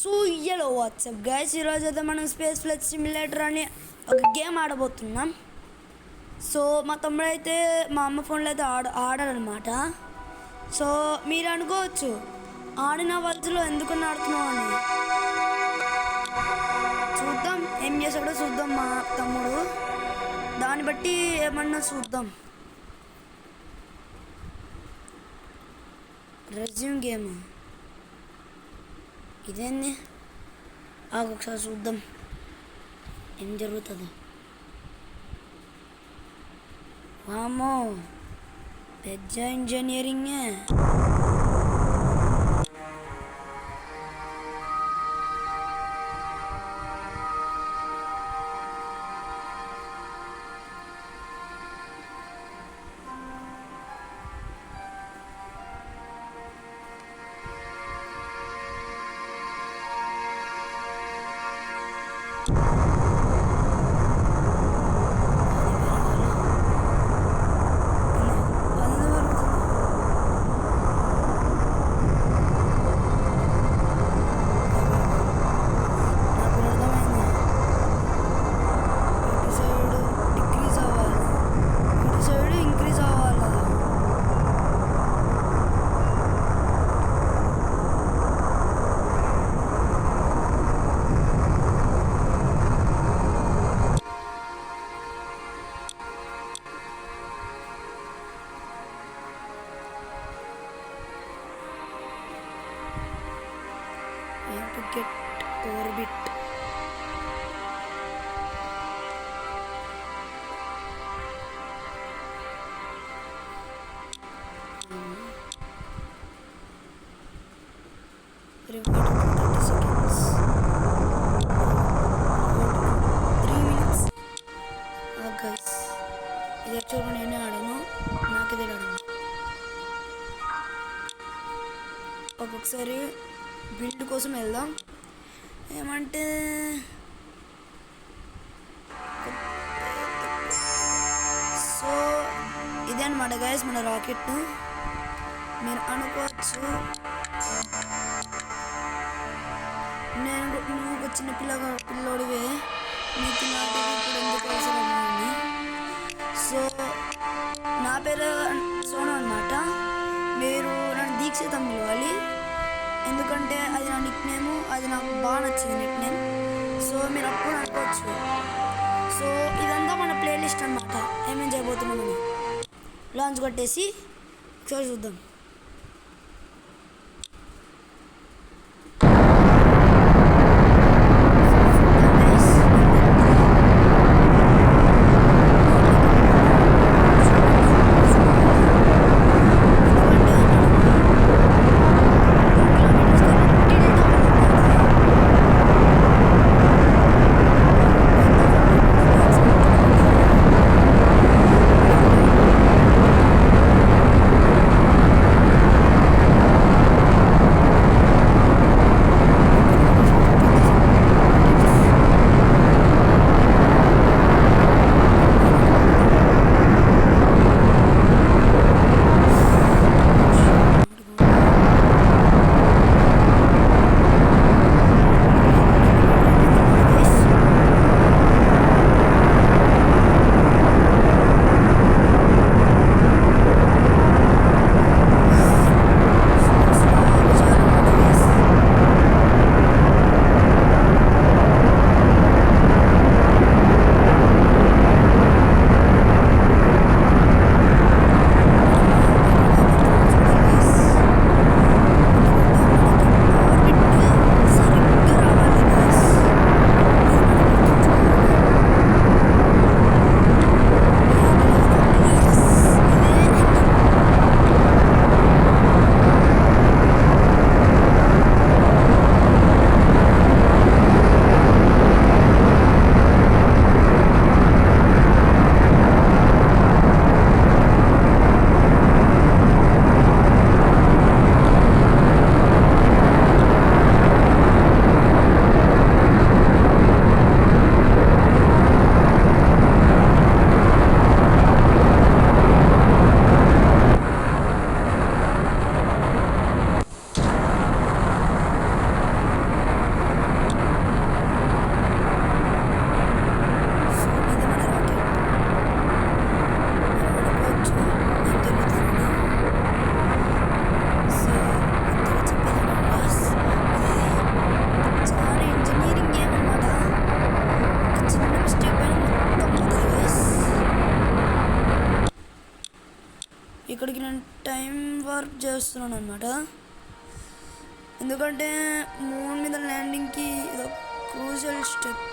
So hello WhatsApp guys, ఈరోజు అయితే మనం స్పేస్ ఫ్లైట్ సిమ్యులేటర్ అని ఒక గేమ్ ఆడబోతున్నాం. సో మా తమ్ముడు అయితే మా అమ్మ ఫోన్లో అయితే ఆడారనమాట. సో మీరు అనుకోవచ్చు ఆడిన వలసలో ఎందుకన్నా ఆడుతున్నావు అని. చూద్దాం ఏం చేసాడో చూద్దాం మా తమ్ముడు, దాన్ని బట్టి ఏమన్నా చూద్దాం. రెజ్యూమ్ గేమ్ ఇదేంది, ఒకసారి చూద్దాం ఏం జరుగుతుందో. వామో పెద్ద ఇంజనీరింగే. To get orbit. Reward 30 seconds. 3 minutes. Guys, ఇది యాక్చువల్గా నేనే ఆడాను, నాకు ఇది ఆడాను. ఒక్కొక్కసారి బిల్డ్ కోసం వెళ్దాం. ఏమంటే సో ఇదే అనమాట గైస్ మన రాకెట్. మీరు అనుకోవచ్చు నువ్వు ఒక చిన్న పిల్లోడివే, నీకు నాకు ఇప్పుడు ఎందుకు అవసరం అని. సో నా పేరు సోను అనమాట. మీరు నన్ను దీక్షితం పిలవాలి, ఎందుకంటే అది నా నిక్ నేము, అది నాకు బాగా నచ్చింది నిక్ నేమ్. సో మీరు అప్పుడు అనుకోవచ్చు. సో ఇదంతా మన ప్లేలిస్ట్ అనమాట, ఏమేం చేయబోతున్నామని. లాంచ్ కొట్టేసి ఒకసారి చూద్దాం. టైం వర్క్ చేస్తున్నాను అనమాట. ఎందుకంటే మూన్ మీద ల్యాండింగ్కి ఇది క్రూషియల్ స్టెప్.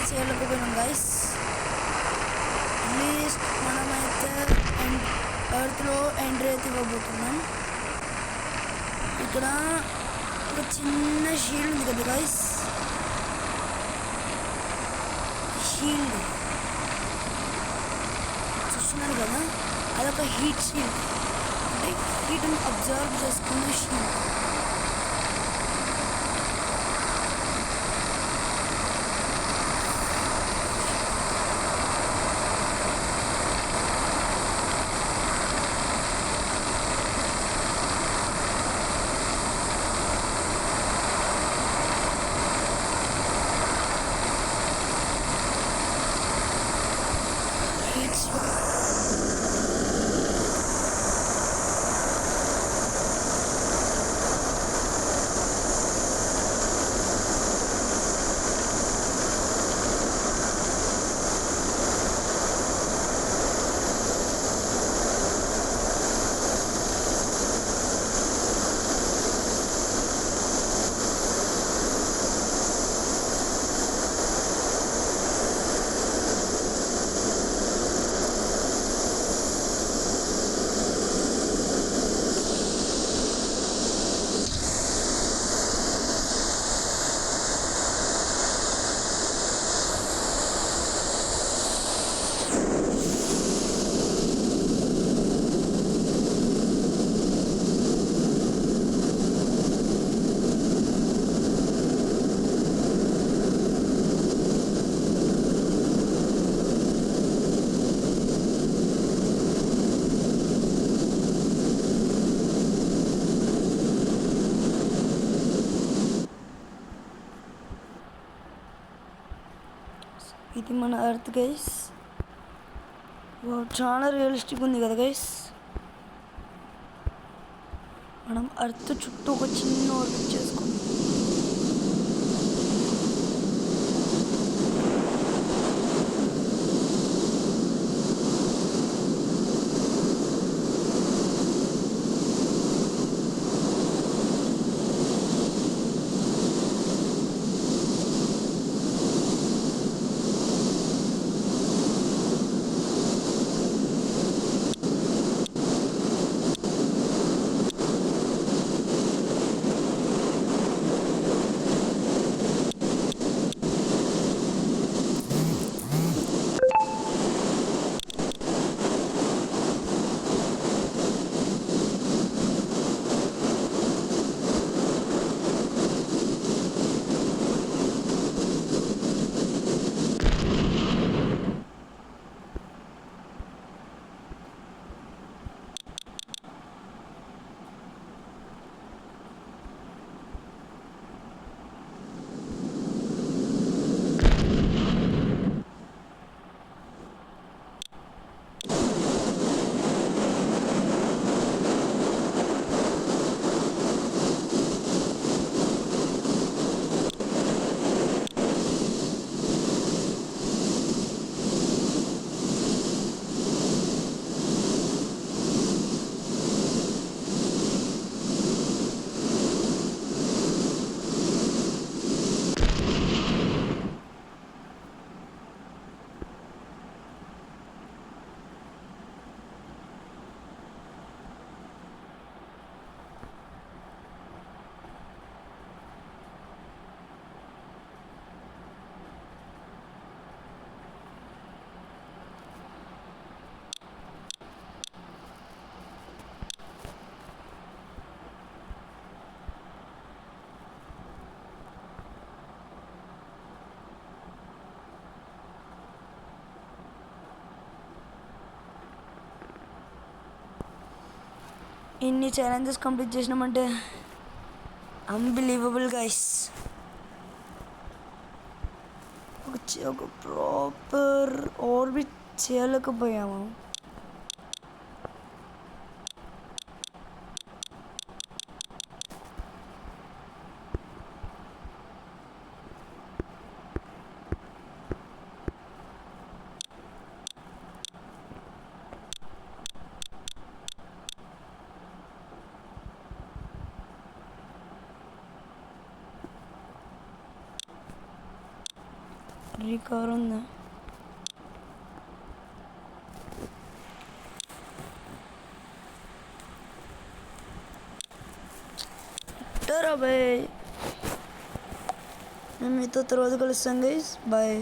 చేయలేకపోయినాం గైస్. అట్లీస్ట్ మనమైతే ఎర్త్లో ఎంట్రీ అయితే ఇవ్వబోతున్నాం. ఇక్కడ ఒక చిన్న షీల్డ్ ఉంది కదా గైస్, షీల్డ్ చూస్తున్నారు కదా, అదొక హీట్ షీల్డ్, అంటే హీట్ని అబ్జర్వ్ చేసుకున్న షీల్డ్. ఇది మన ఎర్త్ గైస్. చాలా రియలిస్టిక్ ఉంది కదా గైస్. మనం ఎర్త్ చుట్టూ ఒక చిన్న ఆర్బిట్ చేసుకుందాం. ఇన్ని ఛాలెంజెస్ కంప్లీట్ చేసినామంటే అన్బిలీవబుల్ గైస్. ఒక ప్రాపర్ ఆర్బిట్ చేయలేకపోయాము. రికవర్ ఉందా? బాయ్, మేము మీతో తర్వాత కలుస్తాం గైస్. బాయ్.